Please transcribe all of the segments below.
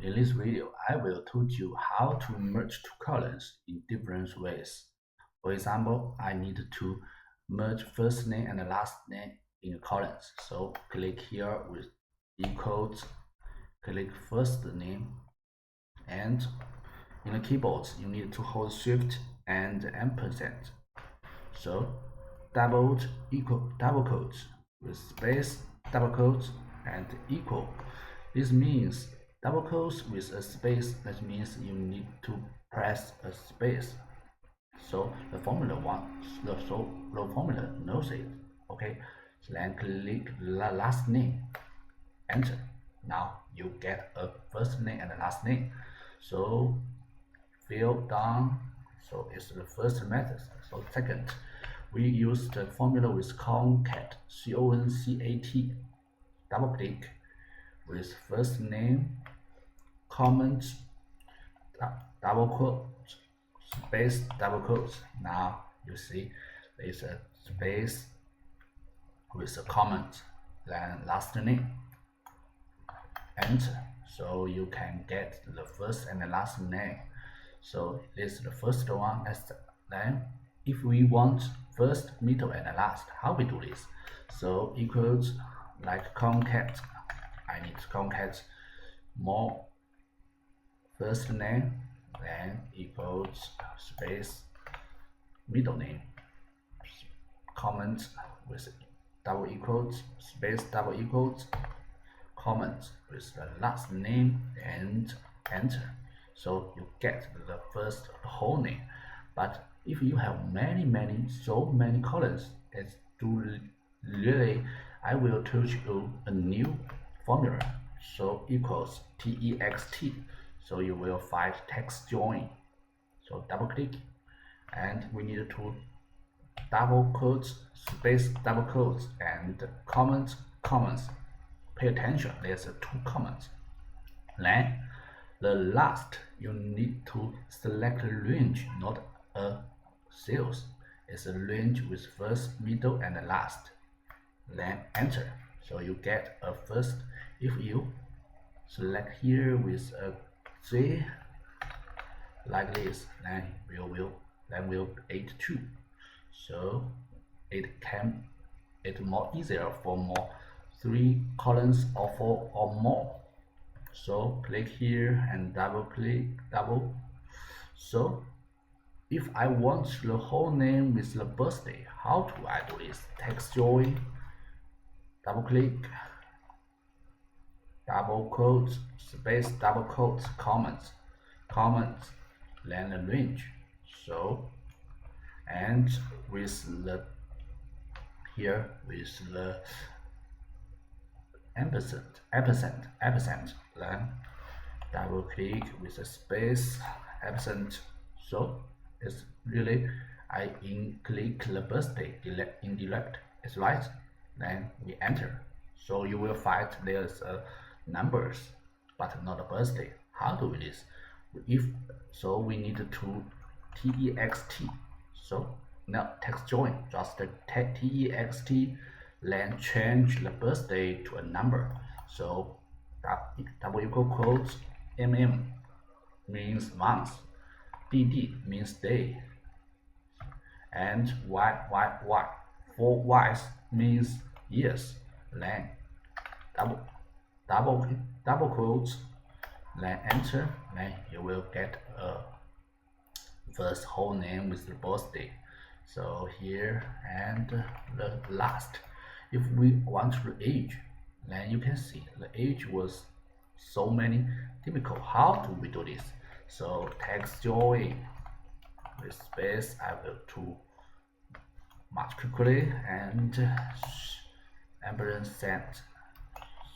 In this video, I will teach you how to merge two columns in different ways. For example, I need to merge first name and last name in columns. So click here with equals, click first name, and in the keyboard, you need to hold Shift and ampersand. So double quotes with space, double quotes, and equal. This means double quotes with a space. That means you need to press a space. So the formula knows it. Okay. So then click last name, enter. Now you get a first name and a last name. So fill down. So it's the first method. So second, we use the formula with concat, C-O-N-C-A-T. Double click with first name, comment, double quote, space, double quotes. Now you see there's a space with a comment, then last name, enter. So you can get the first and the last name. So this is the first one. Then if we want first, middle, and last, how we do this? So equals like concat. I need to concat more first name, then equals space middle name, comment with double equals, space double equals, comment with the last name, and enter. So you get the first whole name. But if you have so many columns, it's really, I will teach you a new formula. So equals text. So you will find text join. So double click, and we need to double quotes, space double quotes, and comments. Pay attention, there's two comments. Then the last, you need to select a range, not a cells. It's a range with first, middle, and last. Then enter. So you get a first. If you select here with a 3 like this, then we'll 82. So it's more easier for more 3 columns or 4 or more. So click here and double click. So if I want the whole name with the birthday, how do I do this? Text join, double click, double quotes, space double quotes, comments, then the range. So and with the here with the ampersand, then double click with a space ampersand. So it's really I click the birthday indirect. It's right. Then we enter. So you will find there's numbers but not a birthday. How do we this? If so, we need to text. So now text join, just text, then change the birthday to a number. So double equal quotes, means month, dd means day, and y for y's means years. Then double quotes, then enter. Then you will get a first whole name with the birthday. So here and the last. If we want the age, then you can see the age was so many typical. How do we do this? So text join with space, I will do much quickly, and ampersand,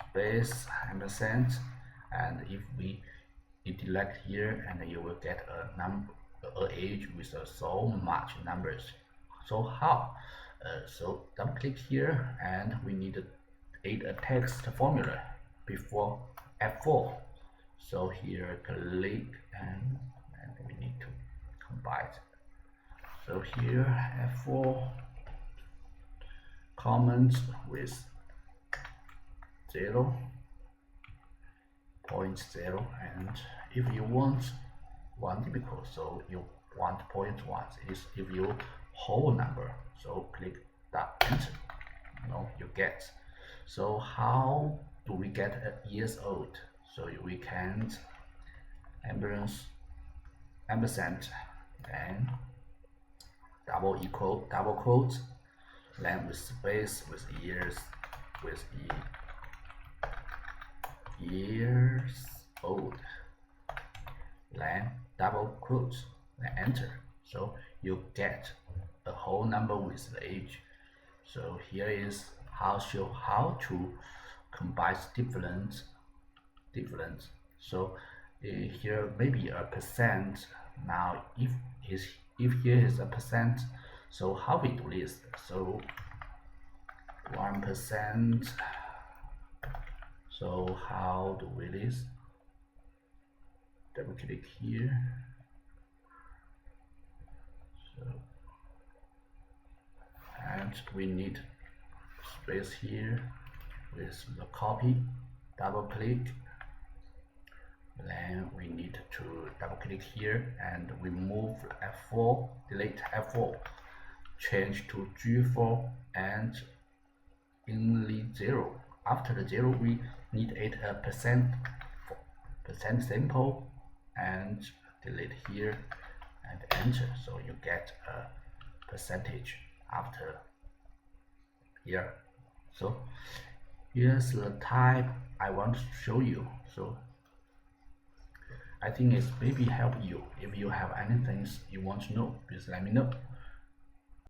space ampersand, and if we delete here, and you will get a number, age with so much numbers. So how? So double click here, and we need to add a text formula before F4. So here click, and we need to combine. So here F4 comment with 0, 0.0, and if you want one typical, so you want 0.1 is if you whole number, so click that enter. You get. So how do we get a years old? So we can ampersand and double quote, then with space with years with years old, then double quote, then enter. So you get a whole number with the age. So here is how to combine different. So here maybe a percent. Now if here is a percent, so how we do this? So 1%. So how do we this? Double click here. So and we need space here with the copy. Double click. Then we need to double click here and we move F4, delete F4, change to G4 and only 0. After the 0 we need a percent sample and delete here and enter. So you get a percentage after here. So here's the type I want to show you. So I think it's maybe help you. If you have anything you want to know, please let me know.